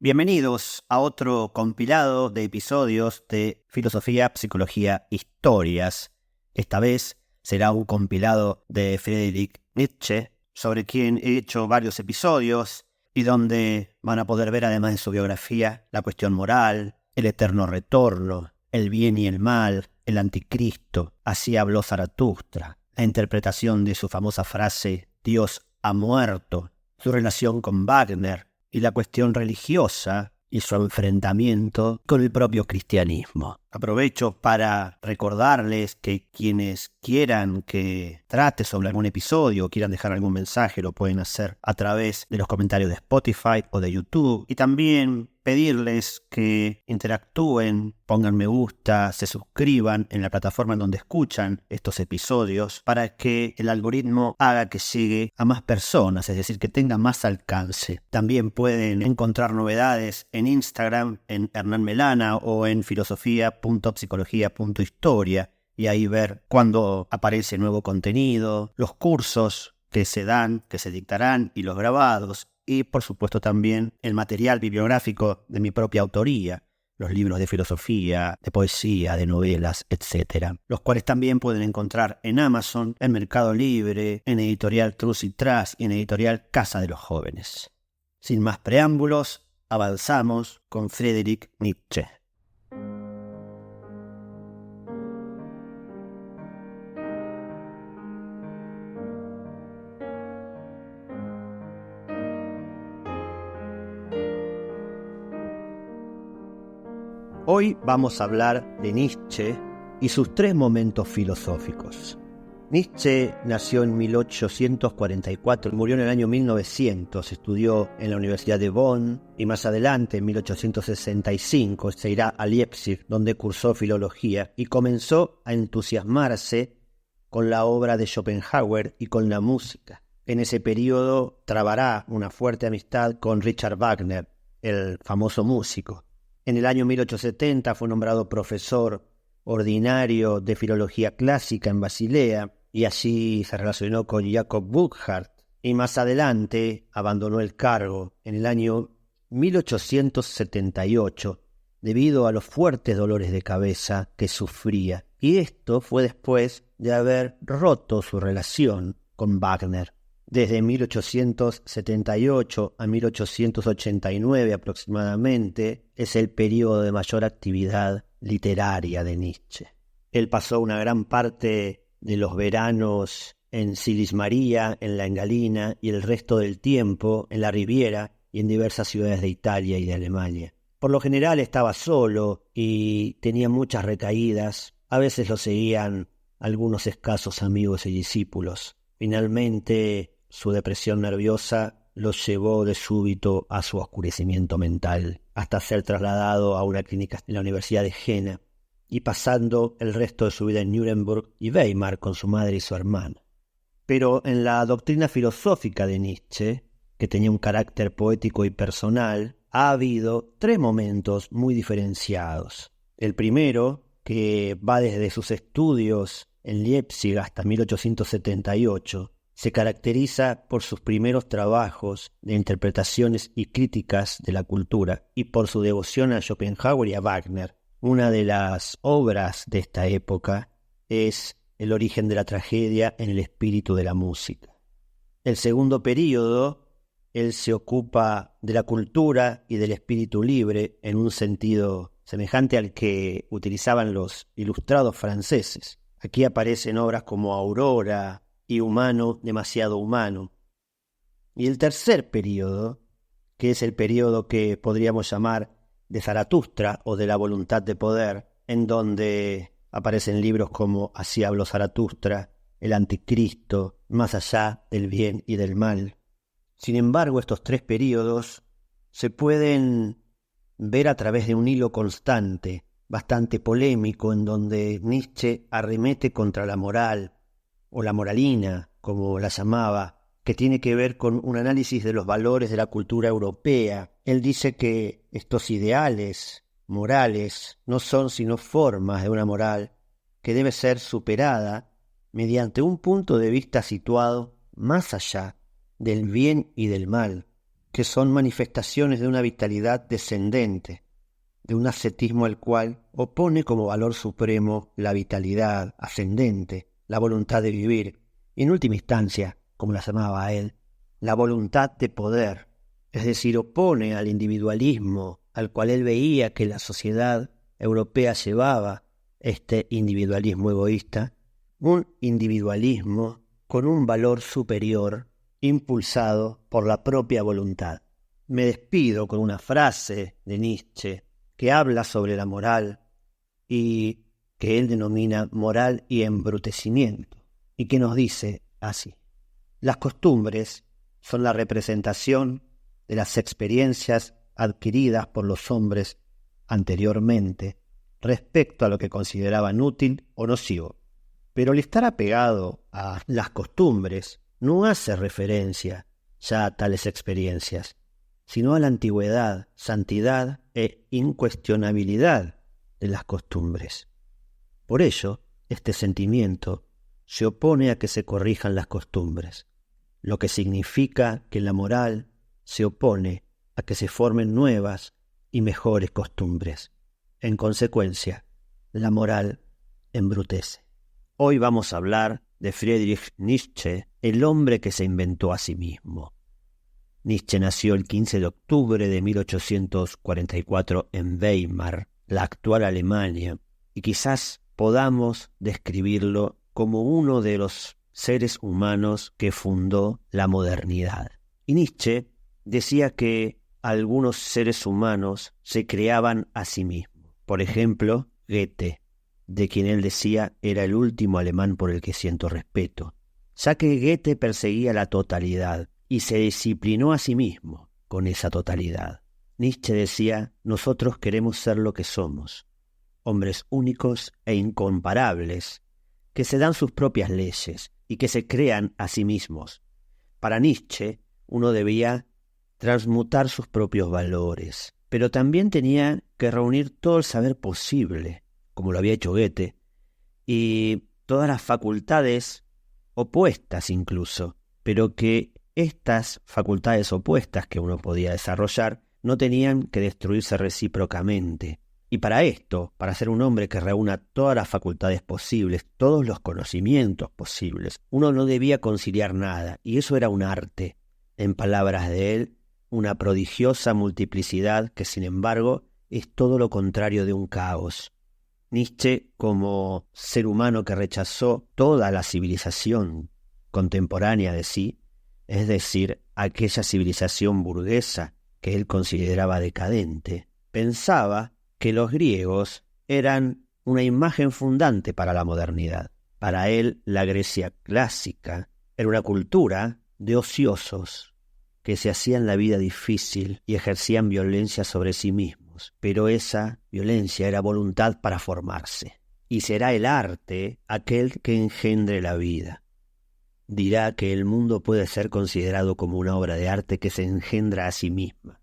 Bienvenidos a otro compilado de episodios de Filosofía, Psicología, Historias. Esta vez será un compilado de Friedrich Nietzsche, sobre quien he hecho varios episodios y donde van a poder ver, además de su biografía, la cuestión moral, el eterno retorno, el bien y el mal, el anticristo, así habló Zaratustra, la interpretación de su famosa frase «Dios ha muerto», su relación con Wagner, y la cuestión religiosa y su enfrentamiento con el propio cristianismo. Aprovecho para recordarles que quienes quieran que trate sobre algún episodio o quieran dejar algún mensaje lo pueden hacer a través de los comentarios de Spotify o de YouTube. Y también pedirles que interactúen, pongan me gusta, se suscriban en la plataforma en donde escuchan estos episodios para que el algoritmo haga que llegue a más personas, es decir, que tenga más alcance. También pueden encontrar novedades en Instagram, en Hernán Melana o en filosofía.psicología.historia y ahí ver cuándo aparece nuevo contenido, los cursos que se dan, que se dictarán y los grabados. Y, por supuesto, también el material bibliográfico de mi propia autoría, los libros de filosofía, de poesía, de novelas, etc. Los cuales también pueden encontrar en Amazon, en Mercado Libre, en Editorial Trus y Tras y en Editorial Casa de los Jóvenes. Sin más preámbulos, avanzamos con Friedrich Nietzsche. Hoy vamos a hablar de Nietzsche y sus tres momentos filosóficos. Nietzsche nació en 1844 y murió en el año 1900. Estudió en la Universidad de Bonn y más adelante, en 1865, se irá a Leipzig, donde cursó filología y comenzó a entusiasmarse con la obra de Schopenhauer y con la música. En ese periodo trabará una fuerte amistad con Richard Wagner, el famoso músico. En el año 1870 fue nombrado profesor ordinario de filología clásica en Basilea y allí se relacionó con Jacob Burckhardt y más adelante abandonó el cargo en el año 1878 debido a los fuertes dolores de cabeza que sufría, y esto fue después de haber roto su relación con Wagner. Desde 1878 a 1889 aproximadamente es el periodo de mayor actividad literaria de Nietzsche. Él pasó una gran parte de los veranos en Silismaría, en la Engalina, y el resto del tiempo en la Riviera y en diversas ciudades de Italia y de Alemania. Por lo general estaba solo y tenía muchas recaídas. A veces lo seguían algunos escasos amigos y discípulos. Finalmente, su depresión nerviosa lo llevó de súbito a su oscurecimiento mental, hasta ser trasladado a una clínica en la Universidad de Jena y pasando el resto de su vida en Nuremberg y Weimar con su madre y su hermana. Pero en la doctrina filosófica de Nietzsche, que tenía un carácter poético y personal, ha habido tres momentos muy diferenciados. El primero, que va desde sus estudios en Leipzig hasta 1878, se caracteriza por sus primeros trabajos de interpretaciones y críticas de la cultura y por su devoción a Schopenhauer y a Wagner. Una de las obras de esta época es El origen de la tragedia en el espíritu de la música. El segundo período, él se ocupa de la cultura y del espíritu libre en un sentido semejante al que utilizaban los ilustrados franceses. Aquí aparecen obras como Aurora y Humano, demasiado humano. Y el tercer periodo, que es el periodo que podríamos llamar de Zaratustra o de la voluntad de poder, en donde aparecen libros como Así habló Zaratustra, El anticristo, Más allá del bien y del mal. Sin embargo, estos tres periodos se pueden ver a través de un hilo constante, bastante polémico, en donde Nietzsche arremete contra la moral, o la moralina, como la llamaba, que tiene que ver con un análisis de los valores de la cultura europea. Él dice que estos ideales morales no son sino formas de una moral que debe ser superada mediante un punto de vista situado más allá del bien y del mal, que son manifestaciones de una vitalidad descendente, de un ascetismo al cual opone como valor supremo la vitalidad ascendente, la voluntad de vivir, y en última instancia, como la llamaba él, la voluntad de poder, es decir, opone al individualismo al cual él veía que la sociedad europea llevaba, este individualismo egoísta, un individualismo con un valor superior impulsado por la propia voluntad. Me despido con una frase de Nietzsche que habla sobre la moral y que él denomina moral y embrutecimiento, y que nos dice así: las costumbres son la representación de las experiencias adquiridas por los hombres anteriormente respecto a lo que consideraban útil o nocivo. Pero el estar apegado a las costumbres no hace referencia ya a tales experiencias, sino a la antigüedad, santidad e incuestionabilidad de las costumbres. Por ello, este sentimiento se opone a que se corrijan las costumbres, lo que significa que la moral se opone a que se formen nuevas y mejores costumbres. En consecuencia, la moral embrutece. Hoy vamos a hablar de Friedrich Nietzsche, el hombre que se inventó a sí mismo. Nietzsche nació el 15 de octubre de 1844 en Weimar, la actual Alemania, y quizás podamos describirlo como uno de los seres humanos que fundó la modernidad. Y Nietzsche decía que algunos seres humanos se creaban a sí mismos. Por ejemplo, Goethe, de quien él decía era el último alemán por el que siento respeto, ya que Goethe perseguía la totalidad y se disciplinó a sí mismo con esa totalidad. Nietzsche decía: nosotros queremos ser lo que somos, hombres únicos e incomparables, que se dan sus propias leyes y que se crean a sí mismos. Para Nietzsche, uno debía transmutar sus propios valores, pero también tenía que reunir todo el saber posible, como lo había hecho Goethe, y todas las facultades opuestas incluso, pero que estas facultades opuestas que uno podía desarrollar no tenían que destruirse recíprocamente. Y para esto, para ser un hombre que reúna todas las facultades posibles, todos los conocimientos posibles, uno no debía conciliar nada, y eso era un arte. En palabras de él, una prodigiosa multiplicidad que, sin embargo, es todo lo contrario de un caos. Nietzsche, como ser humano que rechazó toda la civilización contemporánea de sí, es decir, aquella civilización burguesa que él consideraba decadente, pensaba que los griegos eran una imagen fundante para la modernidad. Para él, la Grecia clásica era una cultura de ociosos que se hacían la vida difícil y ejercían violencia sobre sí mismos, pero esa violencia era voluntad para formarse. Y será el arte aquel que engendre la vida. Dirá que el mundo puede ser considerado como una obra de arte que se engendra a sí misma,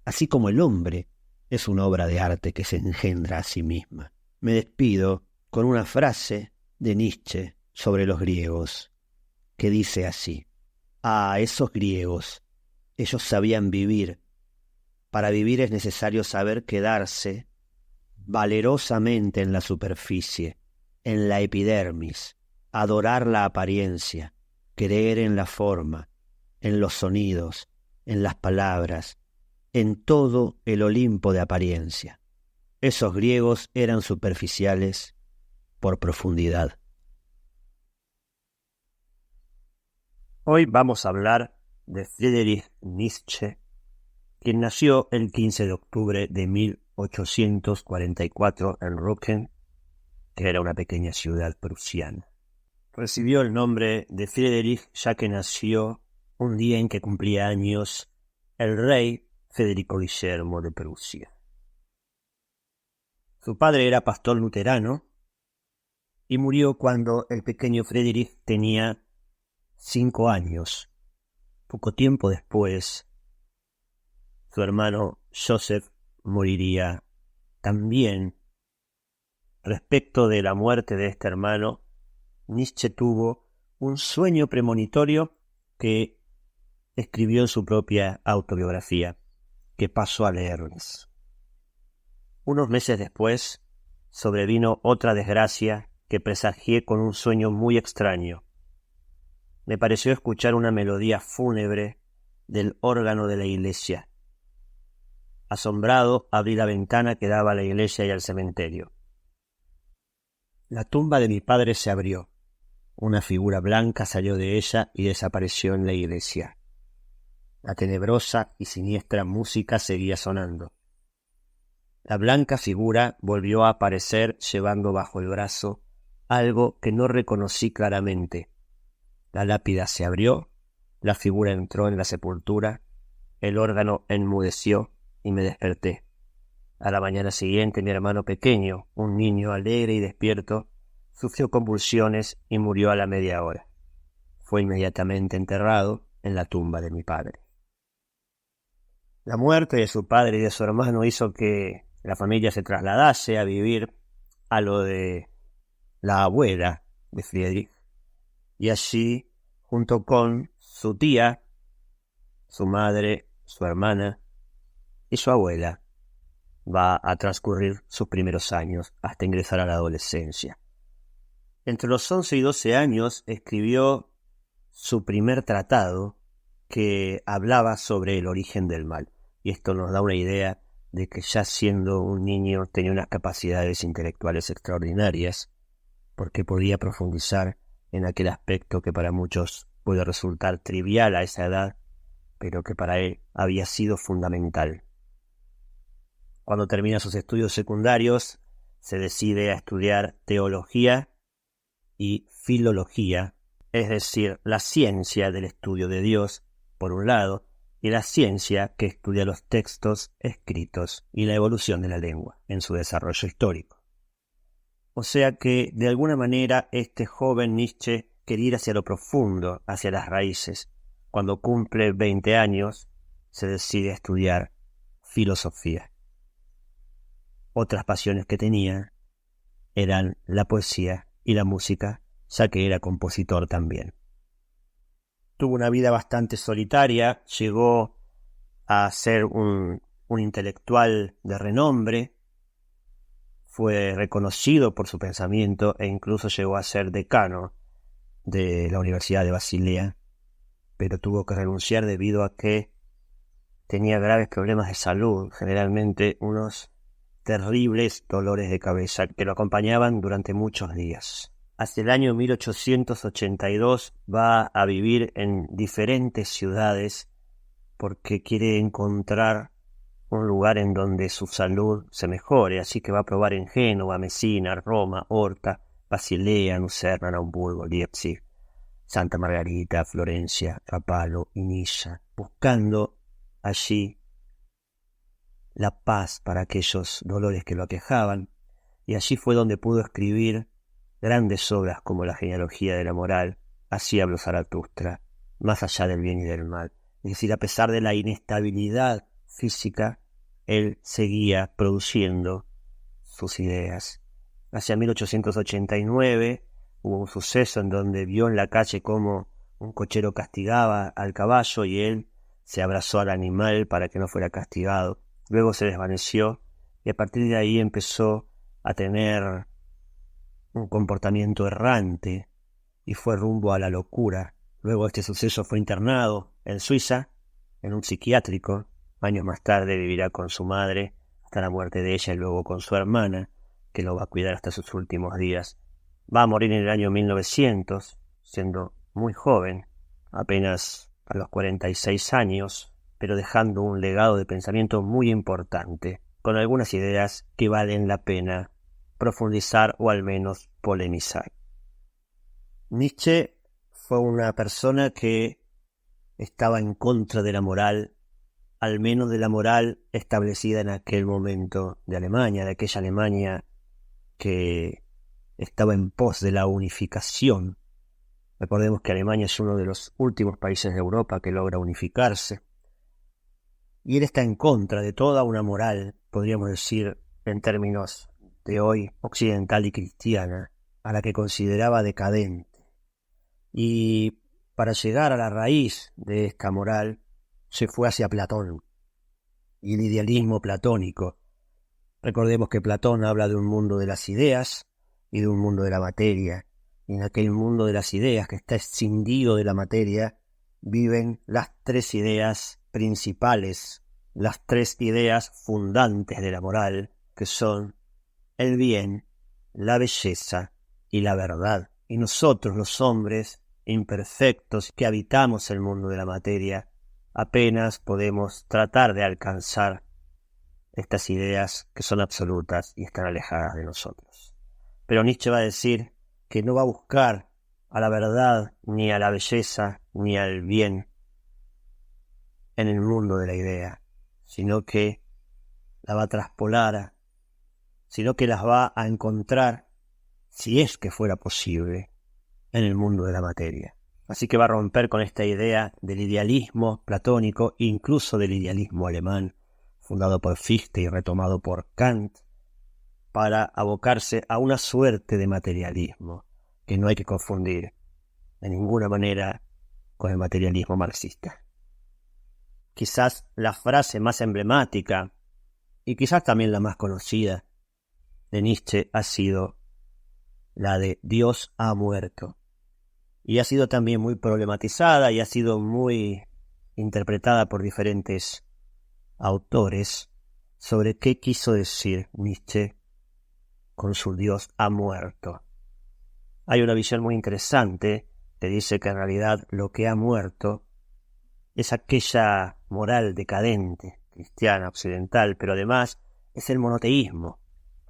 así como el hombre es una obra de arte que se engendra a sí misma. Me despido con una frase de Nietzsche sobre los griegos, que dice así: a esos griegos, ellos sabían vivir. Para vivir es necesario saber quedarse valerosamente en la superficie, en la epidermis, adorar la apariencia, creer en la forma, en los sonidos, en las palabras, en todo el Olimpo de apariencia. Esos griegos eran superficiales por profundidad. Hoy vamos a hablar de Friedrich Nietzsche, quien nació el 15 de octubre de 1844 en Rücken, que era una pequeña ciudad prusiana. Recibió el nombre de Friedrich ya que nació un día en que cumplía años el rey Federico Guillermo de Prusia. Su padre era pastor luterano y murió cuando el pequeño Friedrich tenía 5 años. Poco tiempo después, su hermano Joseph moriría también. Respecto de la muerte de este hermano, Nietzsche tuvo un sueño premonitorio que escribió en su propia autobiografía, que paso a leerles. Unos meses después, sobrevino otra desgracia que presagié con un sueño muy extraño. Me pareció escuchar una melodía fúnebre del órgano de la iglesia. Asombrado, abrí la ventana que daba a la iglesia y al cementerio. La tumba de mi padre se abrió. Una figura blanca salió de ella y desapareció en la iglesia. La tenebrosa y siniestra música seguía sonando. La blanca figura volvió a aparecer llevando bajo el brazo algo que no reconocí claramente. La lápida se abrió, la figura entró en la sepultura, el órgano enmudeció y me desperté. A la mañana siguiente mi hermano pequeño, un niño alegre y despierto, sufrió convulsiones y murió a la media hora. Fue inmediatamente enterrado en la tumba de mi padre. La muerte de su padre y de su hermano hizo que la familia se trasladase a vivir a lo de la abuela de Friedrich, y allí, junto con su tía, su madre, su hermana y su abuela, va a transcurrir sus primeros años hasta ingresar a la adolescencia. Entre los 11 y 12 años escribió su primer tratado que hablaba sobre el origen del mal. Y esto nos da una idea de que ya siendo un niño tenía unas capacidades intelectuales extraordinarias, porque podía profundizar en aquel aspecto que para muchos puede resultar trivial a esa edad, pero que para él había sido fundamental. Cuando termina sus estudios secundarios, se decide a estudiar teología y filología, es decir, la ciencia del estudio de Dios, por un lado, y la ciencia que estudia los textos escritos y la evolución de la lengua en su desarrollo histórico. O sea que, de alguna manera, este joven Nietzsche quería ir hacia lo profundo, hacia las raíces. Cuando cumple 20 años, se decide a estudiar filosofía. Otras pasiones que tenía eran la poesía y la música, ya que era compositor también. Tuvo una vida bastante solitaria, llegó a ser un intelectual de renombre, fue reconocido por su pensamiento e incluso llegó a ser decano de la Universidad de Basilea, pero tuvo que renunciar debido a que tenía graves problemas de salud, generalmente unos terribles dolores de cabeza que lo acompañaban durante muchos días. Hacia el año 1882 va a vivir en diferentes ciudades porque quiere encontrar un lugar en donde su salud se mejore, así que va a probar en Génova, Messina, Roma, Horta, Basilea, Lucerna, Naumburgo, Leipzig, Santa Margarita, Florencia, Rapallo y Niza, buscando allí la paz para aquellos dolores que lo aquejaban, y allí fue donde pudo escribir grandes obras como La genealogía de la moral, Así habló Zaratustra, Más allá del bien y del mal. Es decir, a pesar de la inestabilidad física, él seguía produciendo sus ideas. Hacia 1889 hubo un suceso en donde vio en la calle cómo un cochero castigaba al caballo y él se abrazó al animal para que no fuera castigado. Luego se desvaneció y a partir de ahí empezó a tener un comportamiento errante y fue rumbo a la locura. Luego de este suceso fue internado en Suiza, en un psiquiátrico. Años más tarde vivirá con su madre hasta la muerte de ella y luego con su hermana, que lo va a cuidar hasta sus últimos días. Va a morir en el año 1900, siendo muy joven, apenas a los 46 años, pero dejando un legado de pensamiento muy importante, con algunas ideas que valen la pena profundizar o al menos polemizar. Nietzsche fue una persona que estaba en contra de la moral, al menos de la moral establecida en aquel momento de Alemania, de aquella Alemania que estaba en pos de la unificación. Recordemos que Alemania es uno de los últimos países de Europa que logra unificarse. Y él está en contra de toda una moral, podríamos decir, en términos de hoy, occidental y cristiana, a la que consideraba decadente. Y para llegar a la raíz de esta moral, se fue hacia Platón y el idealismo platónico. Recordemos que Platón habla de un mundo de las ideas y de un mundo de la materia. Y en aquel mundo de las ideas que está escindido de la materia, viven las tres ideas principales, las tres ideas fundantes de la moral, que son el bien, la belleza y la verdad. Y nosotros, los hombres imperfectos que habitamos el mundo de la materia, apenas podemos tratar de alcanzar estas ideas que son absolutas y están alejadas de nosotros. Pero Nietzsche va a decir que no va a buscar a la verdad, ni a la belleza, ni al bien en el mundo de la idea, sino que la va a traspolar, sino que las va a encontrar, si es que fuera posible, en el mundo de la materia. Así que va a romper con esta idea del idealismo platónico, incluso del idealismo alemán, fundado por Fichte y retomado por Kant, para abocarse a una suerte de materialismo que no hay que confundir de ninguna manera con el materialismo marxista. Quizás la frase más emblemática y quizás también la más conocida de Nietzsche ha sido la de Dios ha muerto. Y ha sido también muy problematizada y ha sido muy interpretada por diferentes autores sobre qué quiso decir Nietzsche con su Dios ha muerto. Hay una visión muy interesante que dice que en realidad lo que ha muerto es aquella moral decadente, cristiana, occidental, pero además es el monoteísmo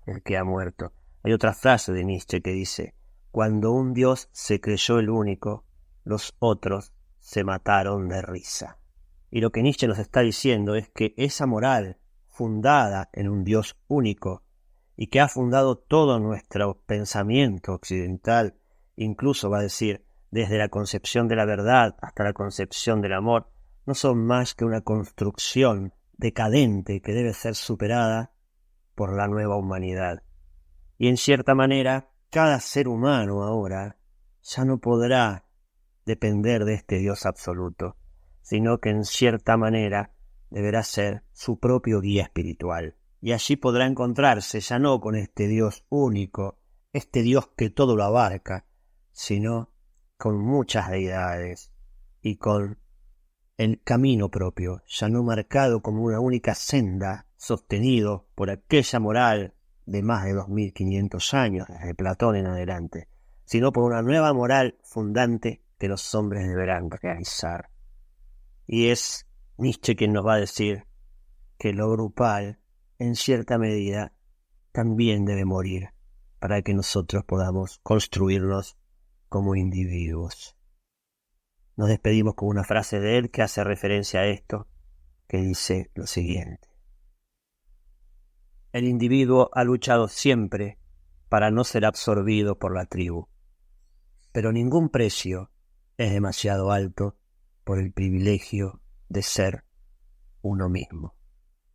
el que ha muerto. Hay otra frase de Nietzsche que dice: cuando un Dios se creyó el único, los otros se mataron de risa. Y lo que Nietzsche nos está diciendo es que esa moral fundada en un Dios único y que ha fundado todo nuestro pensamiento occidental, incluso va a decir desde la concepción de la verdad hasta la concepción del amor, no son más que una construcción decadente que debe ser superada por la nueva humanidad. Y en cierta manera, cada ser humano ahora ya no podrá depender de este Dios absoluto, sino que en cierta manera deberá ser su propio guía espiritual. Y allí podrá encontrarse ya no con este Dios único, este Dios que todo lo abarca, sino con muchas deidades y con el camino propio, ya no marcado como una única senda, sostenido por aquella moral de más de 2500 años, desde Platón en adelante, sino por una nueva moral fundante que los hombres deberán realizar. Y es Nietzsche quien nos va a decir que lo grupal, en cierta medida, también debe morir para que nosotros podamos construirnos como individuos. Nos despedimos con una frase de él que hace referencia a esto, que dice lo siguiente: el individuo ha luchado siempre para no ser absorbido por la tribu, pero ningún precio es demasiado alto por el privilegio de ser uno mismo.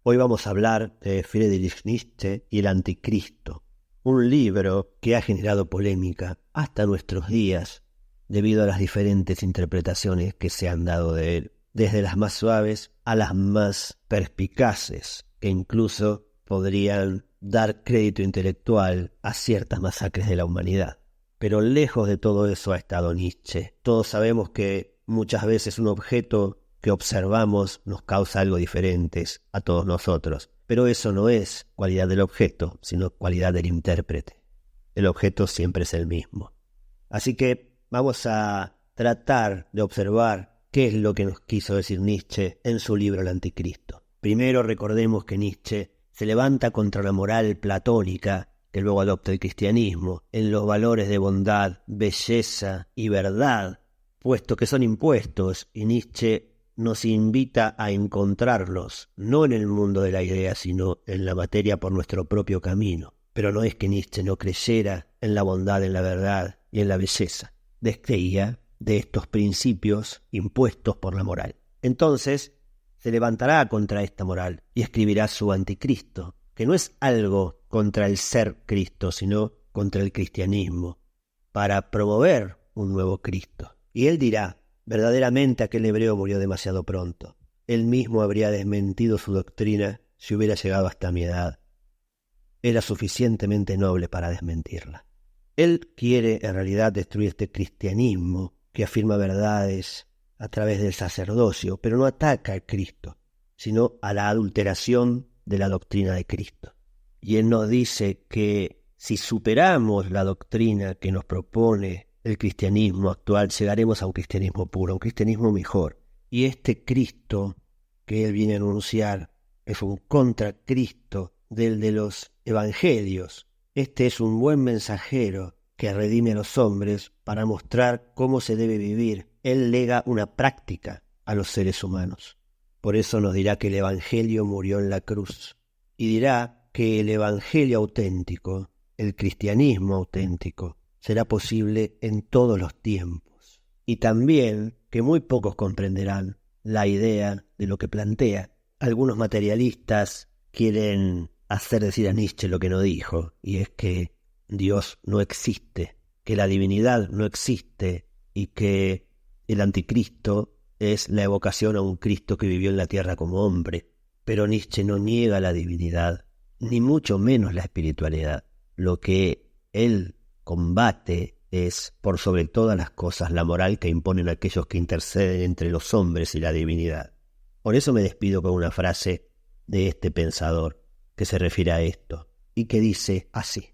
Hoy vamos a hablar de Friedrich Nietzsche y el Anticristo, un libro que ha generado polémica hasta nuestros días debido a las diferentes interpretaciones que se han dado de él, desde las más suaves a las más perspicaces, que incluso podrían dar crédito intelectual a ciertas masacres de la humanidad. Pero lejos de todo eso ha estado Nietzsche. Todos sabemos que muchas veces un objeto que observamos nos causa algo diferente a todos nosotros, pero eso no es cualidad del objeto, sino cualidad del intérprete. El objeto siempre es el mismo. Así que vamos a tratar de observar qué es lo que nos quiso decir Nietzsche en su libro El Anticristo. Primero recordemos que Nietzsche se levanta contra la moral platónica que luego adopta el cristianismo en los valores de bondad, belleza y verdad, puesto que son impuestos, y Nietzsche nos invita a encontrarlos, no en el mundo de la idea, sino en la materia por nuestro propio camino. Pero no es que Nietzsche no creyera en la bondad, en la verdad y en la belleza. Descreía de estos principios impuestos por la moral. Entonces se levantará contra esta moral y escribirá su Anticristo, que no es algo contra el ser Cristo, sino contra el cristianismo, para promover un nuevo Cristo. Y él dirá Verdaderamente aquel hebreo murió demasiado pronto. Él mismo habría desmentido su doctrina si hubiera llegado hasta mi edad. Era suficientemente noble para desmentirla. Él quiere en realidad destruir este cristianismo que afirma verdades a través del sacerdocio, pero no ataca a Cristo, sino a la adulteración de la doctrina de Cristo. Y Él nos dice que si superamos la doctrina que nos propone el cristianismo actual, llegaremos a un cristianismo puro, a un cristianismo mejor. Y este Cristo que Él viene a anunciar es un contracristo del de los evangelios. Este es un buen mensajero que redime a los hombres para mostrar cómo se debe vivir. Él lega una práctica a los seres humanos. Por eso nos dirá que el evangelio murió en la cruz. Y dirá que el evangelio auténtico, el cristianismo auténtico, será posible en todos los tiempos. Y también que muy pocos comprenderán la idea de lo que plantea. Algunos materialistas quieren hacer decir a Nietzsche lo que no dijo, y es que Dios no existe, que la divinidad no existe y que el anticristo es la evocación a un Cristo que vivió en la tierra como hombre. Pero Nietzsche no niega la divinidad, ni mucho menos la espiritualidad. Lo que él combate es, por sobre todas las cosas, la moral que imponen aquellos que interceden entre los hombres y la divinidad. Por eso me despido con una frase de este pensador que se refiere a esto y que dice así: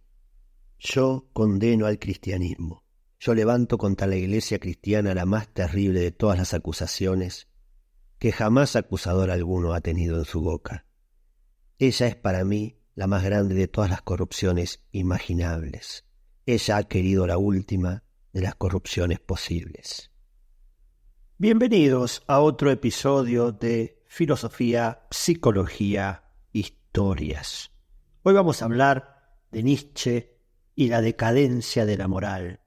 yo condeno al cristianismo. Yo levanto contra la iglesia cristiana la más terrible de todas las acusaciones que jamás acusador alguno ha tenido en su boca. Ella es para mí la más grande de todas las corrupciones imaginables. Ella ha querido la última de las corrupciones posibles. Bienvenidos a otro episodio de Filosofía, Psicología, Historias. Hoy vamos a hablar de Nietzsche y la decadencia de la moral.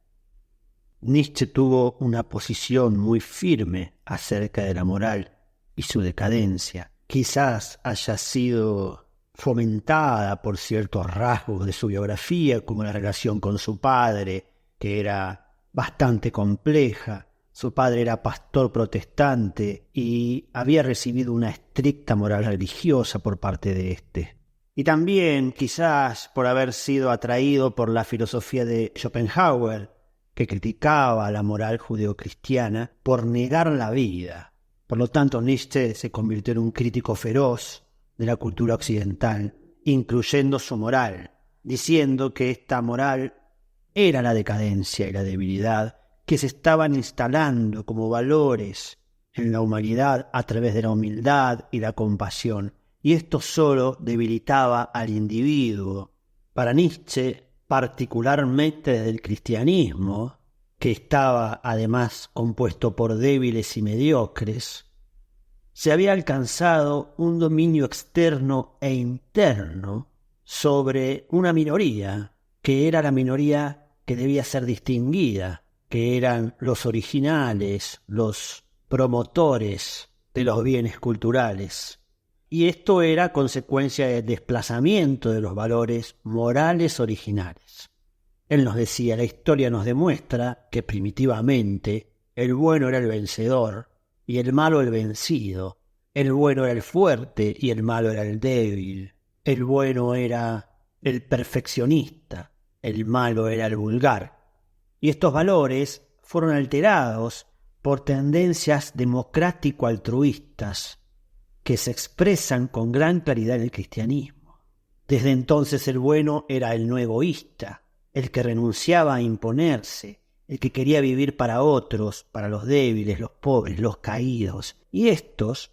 Nietzsche tuvo una posición muy firme acerca de la moral y su decadencia. Quizás haya sido fomentada por ciertos rasgos de su biografía, como la relación con su padre, que era bastante compleja. Su padre era pastor protestante y había recibido una estricta moral religiosa por parte de éste. Y también quizás por haber sido atraído por la filosofía de Schopenhauer, que criticaba la moral judeocristiana por negar la vida. Por lo tanto, Nietzsche se convirtió en un crítico feroz de la cultura occidental, incluyendo su moral, diciendo que esta moral era la decadencia y la debilidad que se estaban instalando como valores en la humanidad a través de la humildad y la compasión, y esto solo debilitaba al individuo. Para Nietzsche, particularmente desde el cristianismo, que estaba además compuesto por débiles y mediocres, se había alcanzado un dominio externo e interno sobre una minoría, que era la minoría que debía ser distinguida, que eran los originales, los promotores de los bienes culturales. Y esto era consecuencia del desplazamiento de los valores morales originales. Él nos decía, la historia nos demuestra que primitivamente el bueno era el vencedor y el malo el vencido. El bueno era el fuerte y el malo era el débil. El bueno era el perfeccionista, el malo era el vulgar. Y estos valores fueron alterados por tendencias democrático-altruistas que se expresan con gran claridad en el cristianismo. Desde entonces el bueno era el no egoísta, el que renunciaba a imponerse, el que quería vivir para otros, para los débiles, los pobres, los caídos. Y estos,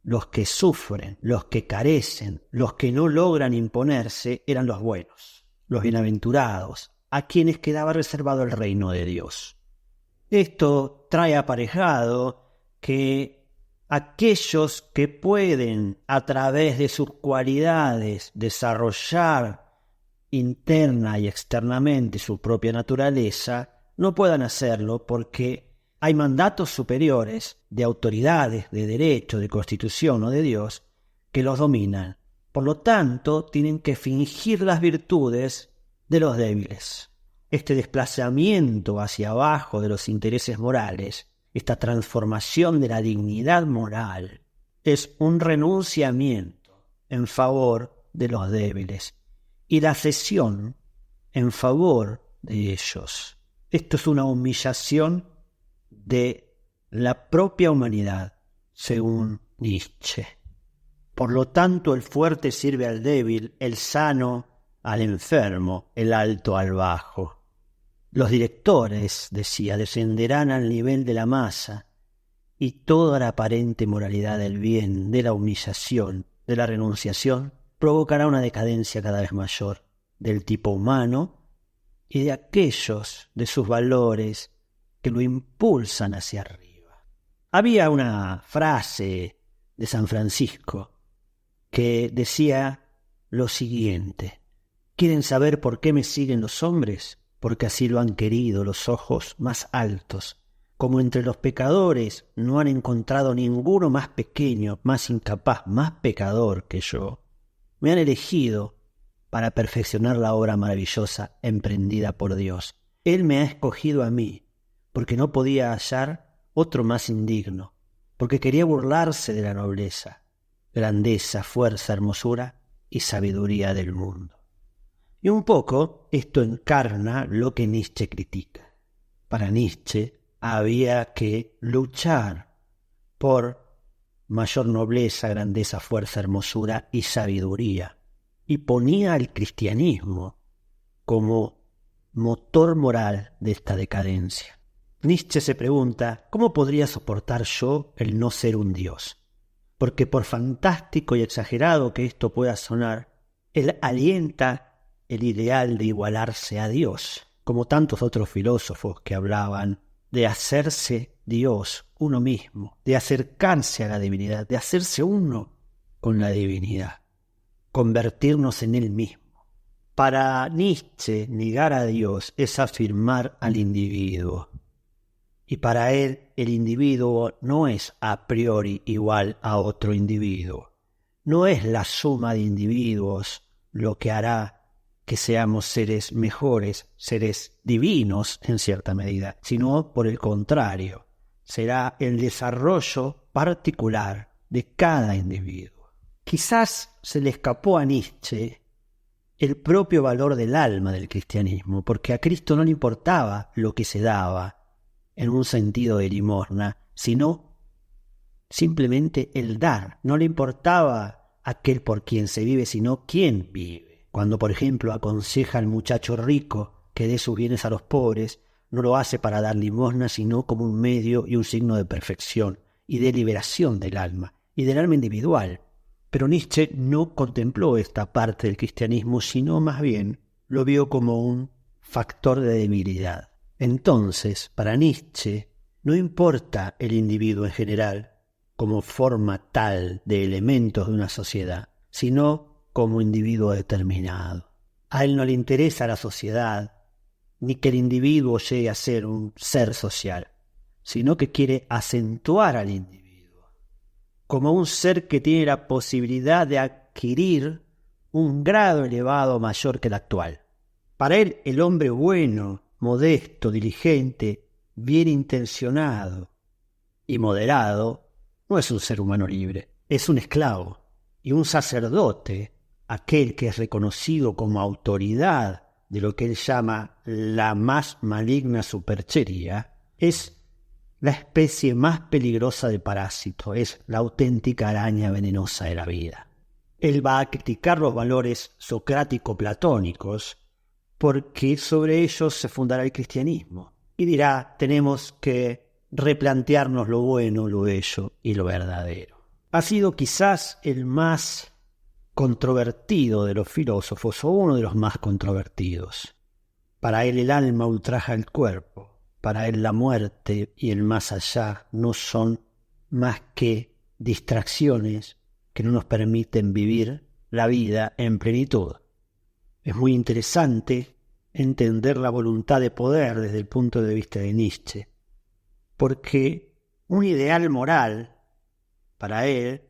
los que sufren, los que carecen, los que no logran imponerse, eran los buenos, los bienaventurados, a quienes quedaba reservado el reino de Dios. Esto trae aparejado que aquellos que pueden, a través de sus cualidades, desarrollar interna y externamente su propia naturaleza, no puedan hacerlo porque hay mandatos superiores de autoridades, de derecho, de constitución o de Dios que los dominan. Por lo tanto, tienen que fingir las virtudes de los débiles. Este desplazamiento hacia abajo de los intereses morales esta transformación de la dignidad moral, es un renunciamiento en favor de los débiles y la cesión en favor de ellos. Esto es una humillación de la propia humanidad, según Nietzsche. Por lo tanto, el fuerte sirve al débil, el sano al enfermo, el alto al bajo. Los directores, decía, descenderán al nivel de la masa, y toda la aparente moralidad del bien, de la humillación, de la renunciación, provocará una decadencia cada vez mayor del tipo humano y de aquellos de sus valores que lo impulsan hacia arriba. Había una frase de San Francisco que decía lo siguiente: ¿quieren saber por qué me siguen los hombres? Porque así lo han querido los ojos más altos. Como entre los pecadores no han encontrado ninguno más pequeño, más incapaz, más pecador que yo, me han elegido para perfeccionar la obra maravillosa emprendida por Dios. Él me ha escogido a mí, porque no podía hallar otro más indigno, porque quería burlarse de la nobleza, grandeza, fuerza, hermosura y sabiduría del mundo. Y un poco esto encarna lo que Nietzsche critica. Para Nietzsche había que luchar por mayor nobleza, grandeza, fuerza, hermosura y sabiduría. Y ponía al cristianismo como motor moral de esta decadencia. Nietzsche se pregunta, ¿cómo podría soportar yo el no ser un Dios? Porque por fantástico y exagerado que esto pueda sonar, él alienta el ideal de igualarse a Dios, como tantos otros filósofos que hablaban de hacerse Dios uno mismo, de acercarse a la divinidad, de hacerse uno con la divinidad, convertirnos en Él mismo. Para Nietzsche, negar a Dios es afirmar al individuo. Y para él, el individuo no es a priori igual a otro individuo. No es la suma de individuos lo que hará que seamos seres mejores, seres divinos en cierta medida, sino por el contrario, será el desarrollo particular de cada individuo. Quizás se le escapó a Nietzsche el propio valor del alma del cristianismo, porque a Cristo no le importaba lo que se daba en un sentido de limosna, sino simplemente el dar. No le importaba aquel por quien se vive, sino quién vive. Cuando, por ejemplo, aconseja al muchacho rico que dé sus bienes a los pobres, no lo hace para dar limosna, sino como un medio y un signo de perfección y de liberación del alma, y del alma individual. Pero Nietzsche no contempló esta parte del cristianismo, sino más bien lo vio como un factor de debilidad. Entonces, para Nietzsche, no importa el individuo en general como forma tal de elementos de una sociedad, sino como individuo determinado. A él no le interesa la sociedad, ni que el individuo llegue a ser un ser social, sino que quiere acentuar al individuo como un ser que tiene la posibilidad de adquirir un grado elevado mayor que el actual. Para él, el hombre bueno, modesto, diligente, bien intencionado y moderado no es un ser humano libre, es un esclavo. Y un sacerdote, aquel que es reconocido como autoridad de lo que él llama la más maligna superchería, es la especie más peligrosa de parásito, es la auténtica araña venenosa de la vida. Él va a criticar los valores socrático-platónicos porque sobre ellos se fundará el cristianismo. Y dirá, tenemos que replantearnos lo bueno, lo bello y lo verdadero. Ha sido quizás el más controvertido de los filósofos, o uno de los más controvertidos. Para él el alma ultraja el cuerpo, para él la muerte y el más allá no son más que distracciones que no nos permiten vivir la vida en plenitud. Es muy interesante entender la voluntad de poder desde el punto de vista de Nietzsche, porque un ideal moral, para él,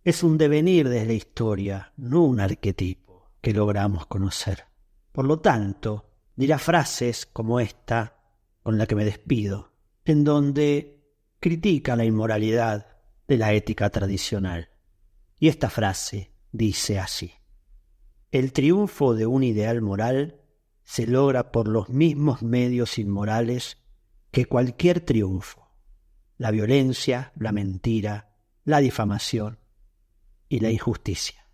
es un devenir desde la historia, no un arquetipo que logramos conocer. Por lo tanto, dirá frases como esta, con la que me despido, en donde critica la inmoralidad de la ética tradicional. Y esta frase dice así: el triunfo de un ideal moral se logra por los mismos medios inmorales que cualquier triunfo: la violencia, la mentira, la difamación y la injusticia.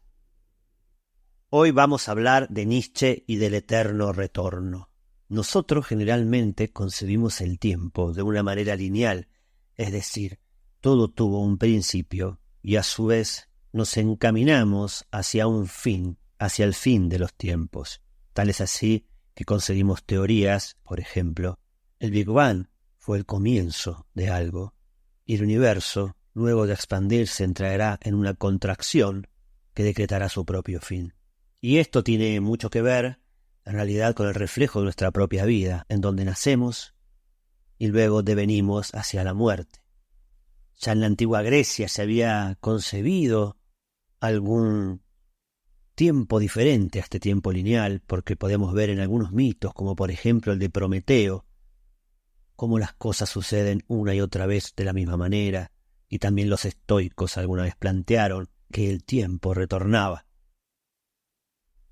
Hoy vamos a hablar de Nietzsche y del eterno retorno. Nosotros generalmente concebimos el tiempo de una manera lineal, es decir, todo tuvo un principio y a su vez nos encaminamos hacia un fin, hacia el fin de los tiempos. Tal es así que concebimos teorías, por ejemplo, el Big Bang fue el comienzo de algo, y el universo, luego de expandirse, entrará en una contracción que decretará su propio fin. Y esto tiene mucho que ver, en realidad, con el reflejo de nuestra propia vida, en donde nacemos y luego devenimos hacia la muerte. Ya en la antigua Grecia se había concebido algún tiempo diferente a este tiempo lineal, porque podemos ver en algunos mitos, como por ejemplo el de Prometeo, cómo las cosas suceden una y otra vez de la misma manera, y también los estoicos alguna vez plantearon que el tiempo retornaba.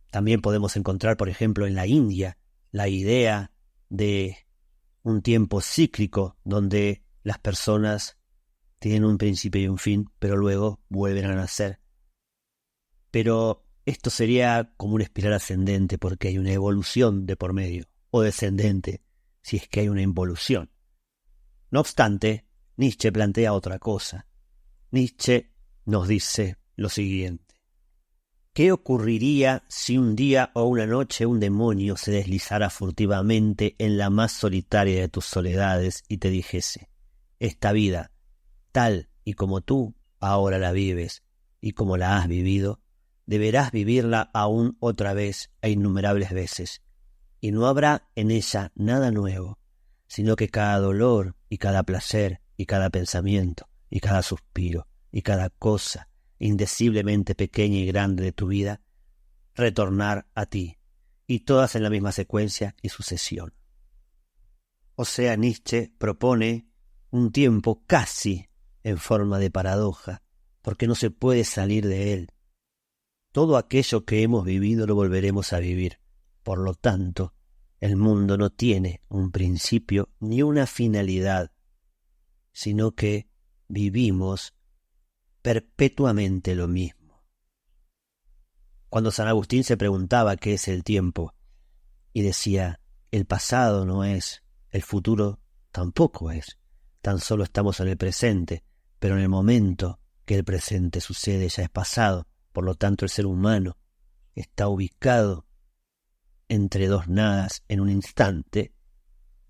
También podemos encontrar, por ejemplo, en la India, la idea de un tiempo cíclico donde las personas tienen un principio y un fin, pero luego vuelven a nacer. Pero esto sería como una espiral ascendente porque hay una evolución de por medio, o descendente si es que hay una involución. No obstante, Nietzsche plantea otra cosa. Nietzsche nos dice lo siguiente: ¿qué ocurriría si un día o una noche un demonio se deslizara furtivamente en la más solitaria de tus soledades y te dijese: esta vida, tal y como tú ahora la vives y como la has vivido, deberás vivirla aún otra vez e innumerables veces, y no habrá en ella nada nuevo, sino que cada dolor y cada placer y cada pensamiento y cada suspiro y cada cosa indeciblemente pequeña y grande de tu vida, retornar a ti, y todas en la misma secuencia y sucesión. O sea, Nietzsche propone un tiempo casi en forma de paradoja, porque no se puede salir de él. Todo aquello que hemos vivido lo volveremos a vivir. Por lo tanto, el mundo no tiene un principio ni una finalidad, sino que vivimos perpetuamente lo mismo. Cuando San Agustín se preguntaba qué es el tiempo, y decía: el pasado no es, el futuro tampoco es, tan solo estamos en el presente, pero en el momento que el presente sucede ya es pasado. Por lo tanto, el ser humano está ubicado entre dos nadas en un instante.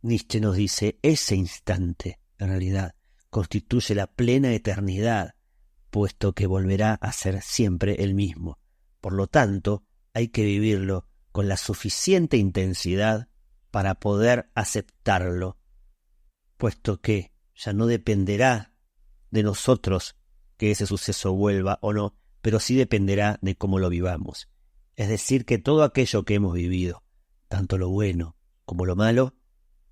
Nietzsche nos dice: ese instante, en realidad, constituye la plena eternidad, puesto que volverá a ser siempre el mismo. Por lo tanto, hay que vivirlo con la suficiente intensidad para poder aceptarlo, puesto que ya no dependerá de nosotros que ese suceso vuelva o no, pero sí dependerá de cómo lo vivamos. Es decir, que todo aquello que hemos vivido, tanto lo bueno como lo malo,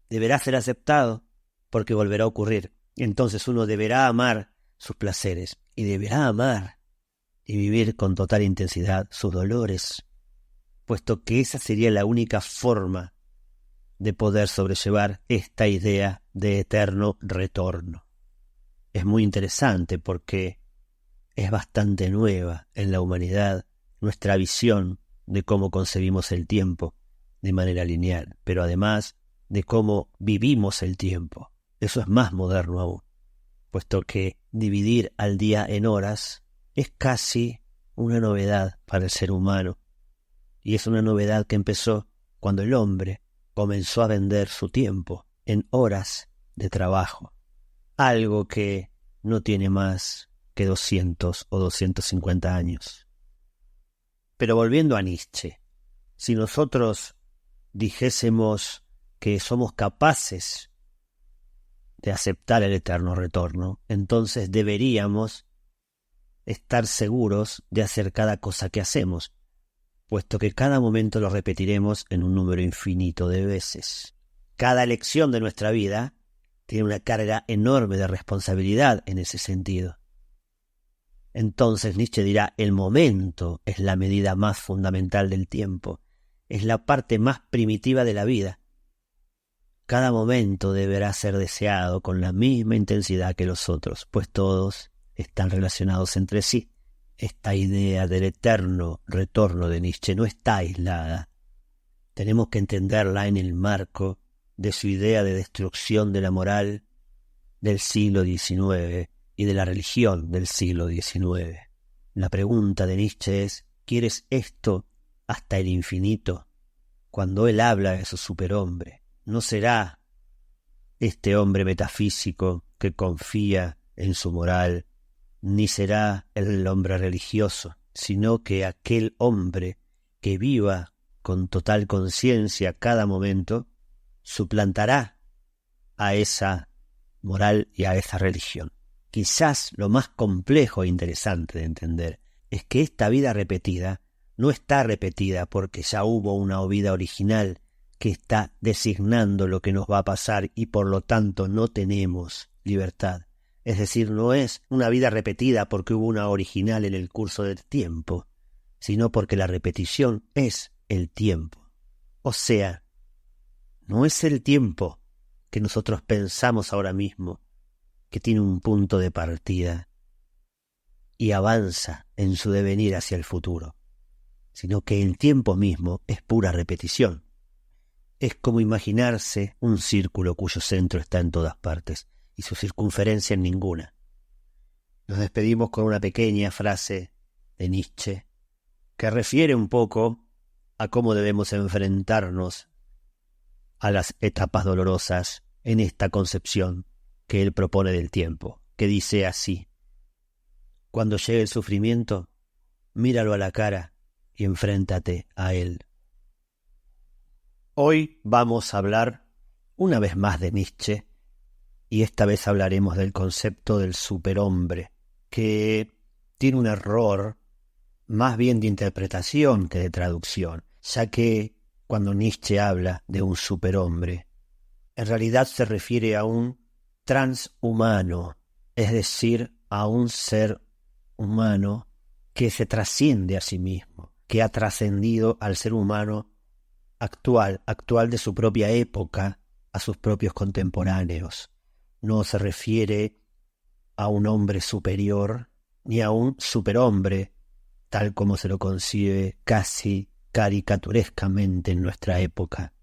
deberá ser aceptado porque volverá a ocurrir. Entonces uno deberá amar sus placeres y deberá amar y vivir con total intensidad sus dolores, puesto que esa sería la única forma de poder sobrellevar esta idea de eterno retorno. Es muy interesante porque es bastante nueva en la humanidad nuestra visión de cómo concebimos el tiempo de manera lineal, pero además de cómo vivimos el tiempo. Eso es más moderno aún, puesto que dividir al día en horas es casi una novedad para el ser humano, y es una novedad que empezó cuando el hombre comenzó a vender su tiempo en horas de trabajo, algo que no tiene más que 200 o 250 años. Pero volviendo a Nietzsche, si nosotros dijésemos que somos capaces de aceptar el eterno retorno, entonces deberíamos estar seguros de hacer cada cosa que hacemos, puesto que cada momento lo repetiremos en un número infinito de veces. Cada elección de nuestra vida tiene una carga enorme de responsabilidad en ese sentido. Entonces Nietzsche dirá, el momento es la medida más fundamental del tiempo, es la parte más primitiva de la vida. Cada momento deberá ser deseado con la misma intensidad que los otros, pues todos están relacionados entre sí. Esta idea del eterno retorno de Nietzsche no está aislada. Tenemos que entenderla en el marco de su idea de destrucción de la moral del siglo XIX y de la religión del siglo XIX. La pregunta de Nietzsche es, ¿quieres esto hasta el infinito? Cuando él habla de su superhombre, no será este hombre metafísico que confía en su moral, ni será el hombre religioso, sino que aquel hombre que viva con total conciencia cada momento, suplantará a esa moral y a esa religión. Quizás lo más complejo e interesante de entender es que esta vida repetida no está repetida porque ya hubo una vida original que está designando lo que nos va a pasar y por lo tanto no tenemos libertad. Es decir, no es una vida repetida porque hubo una original en el curso del tiempo, sino porque la repetición es el tiempo. O sea, no es el tiempo que nosotros pensamos ahora mismo, que tiene un punto de partida y avanza en su devenir hacia el futuro, sino que el tiempo mismo es pura repetición. Es como imaginarse un círculo cuyo centro está en todas partes y su circunferencia en ninguna. Nos despedimos con una pequeña frase de Nietzsche que refiere un poco a cómo debemos enfrentarnos a las etapas dolorosas en esta concepción que él propone del tiempo, que dice así: cuando llegue el sufrimiento, míralo a la cara y enfréntate a él. Hoy vamos a hablar una vez más de Nietzsche y esta vez hablaremos del concepto del superhombre, que tiene un error más bien de interpretación que de traducción, ya que cuando Nietzsche habla de un superhombre, en realidad se refiere a un transhumano, es decir, a un ser humano que se trasciende a sí mismo, que ha trascendido al ser humano actual de su propia época, a sus propios contemporáneos. No se refiere a un hombre superior ni a un superhombre, tal como se lo concibe casi caricaturescamente en nuestra época,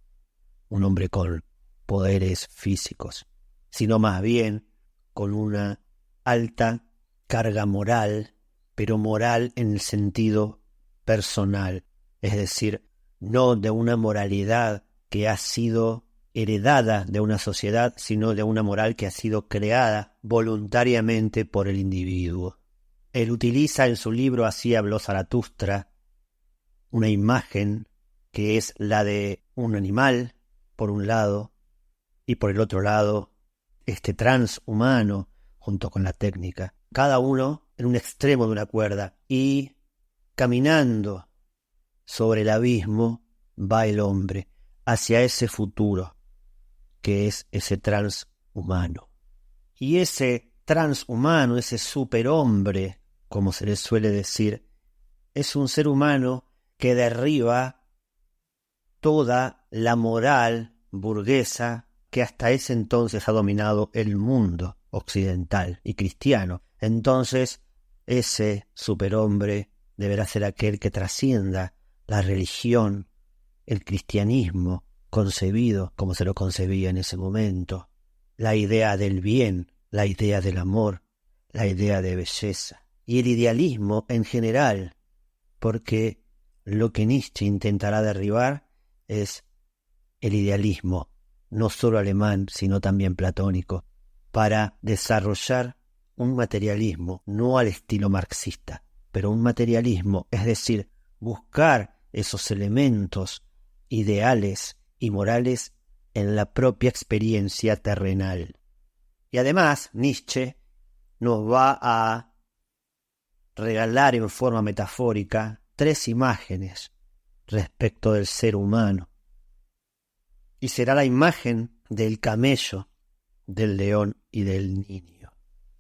un hombre con poderes físicos, sino más bien con una alta carga moral, pero moral en el sentido personal, es decir, no de una moralidad que ha sido heredada de una sociedad, sino de una moral que ha sido creada voluntariamente por el individuo. Él utiliza en su libro Así habló Zaratustra una imagen que es la de un animal, por un lado, y por el otro lado, este transhumano, junto con la técnica, cada uno en un extremo de una cuerda, y caminando sobre el abismo va el hombre hacia ese futuro, que es ese transhumano. Y ese transhumano, ese superhombre, como se le suele decir, es un ser humano que derriba toda la moral burguesa que hasta ese entonces ha dominado el mundo occidental y cristiano. Entonces, ese superhombre deberá ser aquel que trascienda la religión, el cristianismo, concebido como se lo concebía en ese momento, la idea del bien, la idea del amor, la idea de belleza y el idealismo en general, porque lo que Nietzsche intentará derribar es el idealismo, no solo alemán, sino también platónico, para desarrollar un materialismo, no al estilo marxista, pero un materialismo, es decir, buscar esos elementos ideales y morales en la propia experiencia terrenal. Y además, Nietzsche nos va a regalar en forma metafórica 3 imágenes respecto del ser humano. Y será la imagen del camello del león y del niño,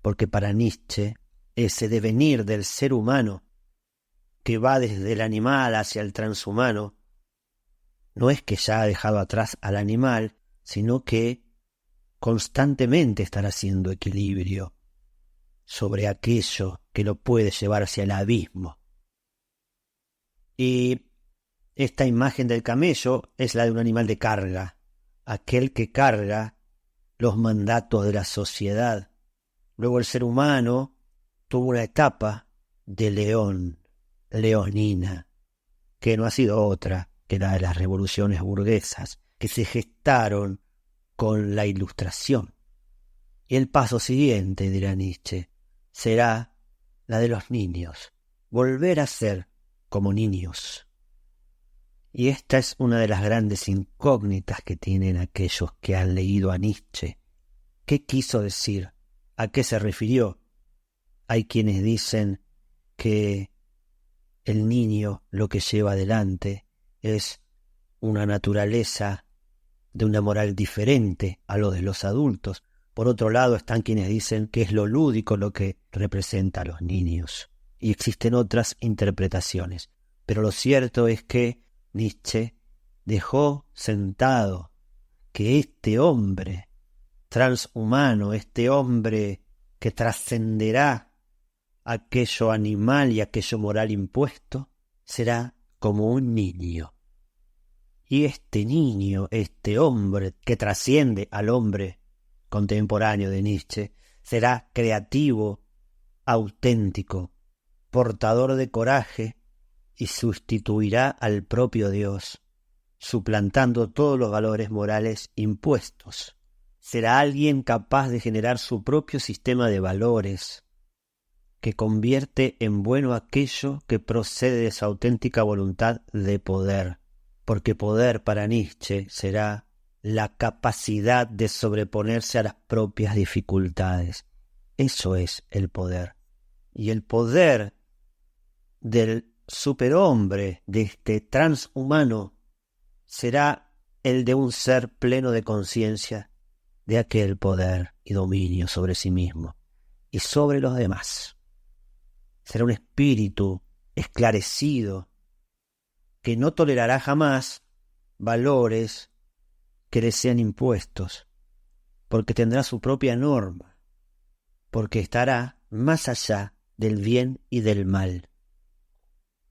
porque para Nietzsche ese devenir del ser humano que va desde el animal hacia el transhumano no es que ya ha dejado atrás al animal, sino que constantemente estará haciendo equilibrio sobre aquello que lo puede llevar hacia el abismo. Y esta imagen del camello es la de un animal de carga, aquel que carga los mandatos de la sociedad. Luego el ser humano tuvo una etapa de león, leonina, que no ha sido otra que la de las revoluciones burguesas, que se gestaron con la Ilustración. Y el paso siguiente, dirá Nietzsche, será la de los niños, volver a ser como niños. Y esta es una de las grandes incógnitas que tienen aquellos que han leído a Nietzsche. ¿Qué quiso decir? ¿A qué se refirió? Hay quienes dicen que el niño lo que lleva adelante es una naturaleza de una moral diferente a lo de los adultos. Por otro lado están quienes dicen que es lo lúdico lo que representa a los niños. Y existen otras interpretaciones. Pero lo cierto es que Nietzsche dejó sentado que este hombre transhumano, este hombre que trascenderá aquello animal y aquello moral impuesto, será como un niño. Y este niño, este hombre que trasciende al hombre contemporáneo de Nietzsche, será creativo, auténtico, portador de coraje y sustituirá al propio Dios, suplantando todos los valores morales impuestos. Será alguien capaz de generar su propio sistema de valores, que convierte en bueno aquello que procede de su auténtica voluntad de poder, porque poder para Nietzsche será la capacidad de sobreponerse a las propias dificultades. Eso es el poder. Y el poder del superhombre, de este transhumano, será el de un ser pleno de conciencia de aquel poder y dominio sobre sí mismo y sobre los demás. Será un espíritu esclarecido que no tolerará jamás valores que le sean impuestos, porque tendrá su propia norma, porque estará más allá del bien y del mal.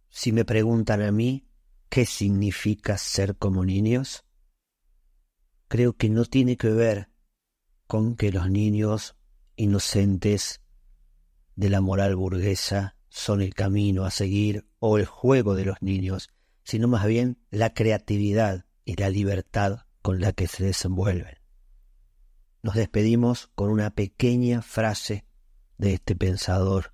Si me preguntan a mí qué significa ser como niños, creo que no tiene que ver con que los niños inocentes de la moral burguesa son el camino a seguir o el juego de los niños, sino más bien la creatividad y la libertad con la que se desenvuelven. Nos despedimos con una pequeña frase de este pensador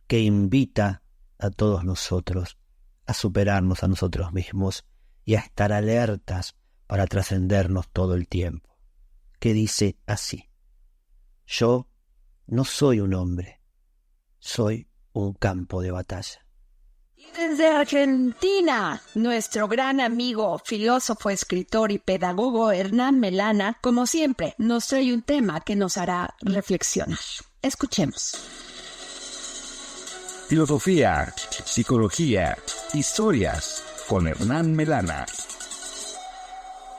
que invita a todos nosotros a superarnos a nosotros mismos y a estar alertas para trascendernos todo el tiempo, que dice así: yo no soy un hombre, soy un campo de batalla. Y desde Argentina, nuestro gran amigo, filósofo, escritor y pedagogo Hernán Melana, como siempre, nos trae un tema que nos hará reflexionar. Escuchemos. Filosofía, psicología, historias con Hernán Melana.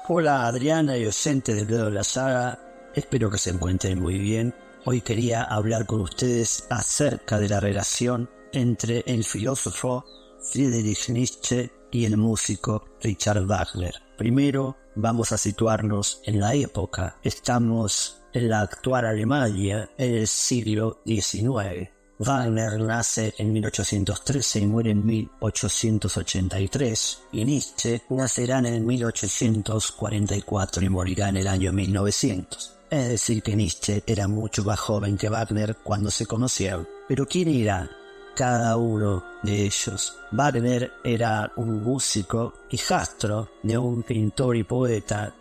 Hola Adriana y oyentes del Dedo de la Saga, espero que se encuentren muy bien. Hoy quería hablar con ustedes acerca de la relación entre el filósofo Friedrich Nietzsche y el músico Richard Wagner. Primero vamos a situarnos en la época. Estamos en la actual Alemania, en el siglo XIX. Wagner nace en 1813 y muere en 1883, y Nietzsche nacerá en 1844 y morirá en el año 1900. Es decir, que Nietzsche era mucho más joven que Wagner cuando se conocieron. Pero ¿quién era cada uno de ellos? Wagner era un músico, hijastro de un pintor y poeta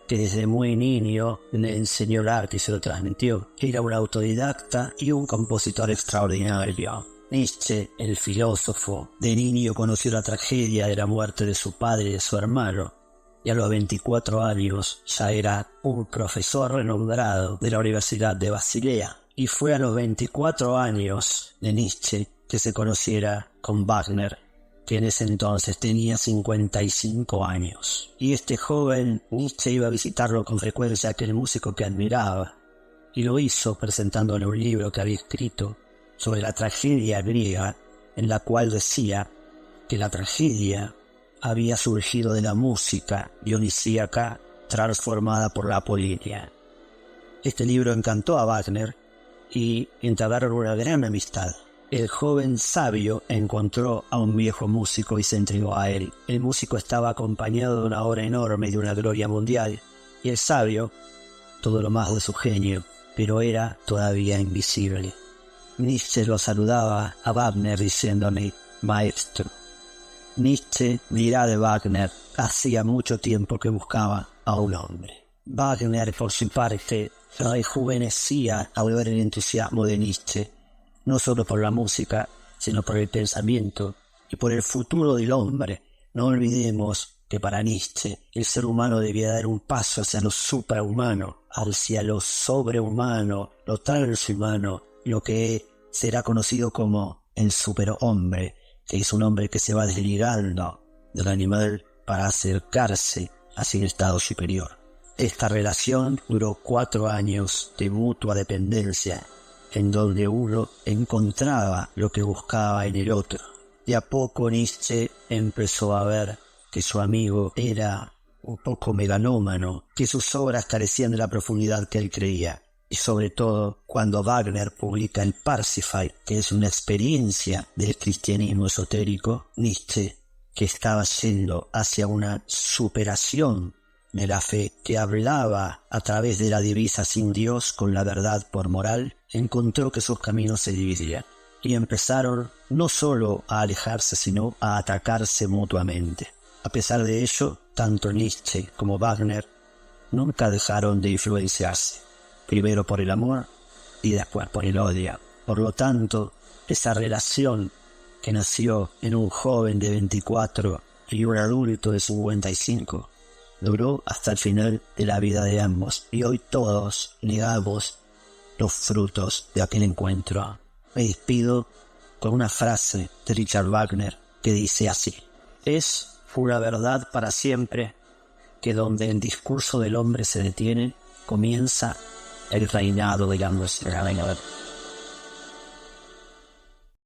que desde muy niño le enseñó el arte y se lo transmitió. Era un autodidacta y un compositor extraordinario. Nietzsche, el filósofo, de niño conoció la tragedia de la muerte de su padre y de su hermano. y a los 24 años ya era un profesor renombrado de la Universidad de Basilea. Y fue a los 24 años de Nietzsche que se conociera con Wagner, que en ese entonces tenía 55 años. Y este joven Nietzsche iba a visitarlo con frecuencia, aquel músico que admiraba, y lo hizo presentándole un libro que había escrito sobre la tragedia griega, en la cual decía que la tragedia había surgido de la música dionisíaca transformada por la Apolínea. Este libro encantó a Wagner y entablaron una gran amistad. El joven sabio encontró a un viejo músico y se entregó a él. El músico estaba acompañado de una obra enorme y de una gloria mundial, y el sabio, todo lo más de su genio, pero era todavía invisible. Nietzsche lo saludaba a Wagner diciéndole: maestro. Nietzsche dirá de Wagner: hacía mucho tiempo que buscaba a un hombre. Wagner, por su parte, rejuvenecía al ver el entusiasmo de Nietzsche, no solo por la música, sino por el pensamiento y por el futuro del hombre. No olvidemos que para Nietzsche el ser humano debía dar un paso hacia lo suprahumano, hacia lo sobrehumano, lo transhumano, lo que será conocido como el superhombre, que es un hombre que se va desligando del animal para acercarse hacia el estado superior. Esta relación duró 4 años de mutua dependencia, en donde uno encontraba lo que buscaba en el otro. De a poco Nietzsche empezó a ver que su amigo era un poco megalómano, que sus obras carecían de la profundidad que él creía. Y sobre todo cuando Wagner publica el Parsifal, que es una experiencia del cristianismo esotérico, Nietzsche, que estaba yendo hacia una superación de la fe, que hablaba a través de la divisa sin Dios con la verdad por moral, encontró que sus caminos se dividían y empezaron no solo a alejarse, sino a atacarse mutuamente. A pesar de ello, tanto Nietzsche como Wagner nunca dejaron de influenciarse, primero por el amor y después por el odio. Por lo tanto, esa relación que nació en un joven de 24 y un adulto de 55 duró hasta el final de la vida de ambos, y hoy todos negamos los frutos de aquel encuentro. Me despido con una frase de Richard Wagner que dice así: es una verdad para siempre que donde el discurso del hombre se detiene, comienza el reinado de la música.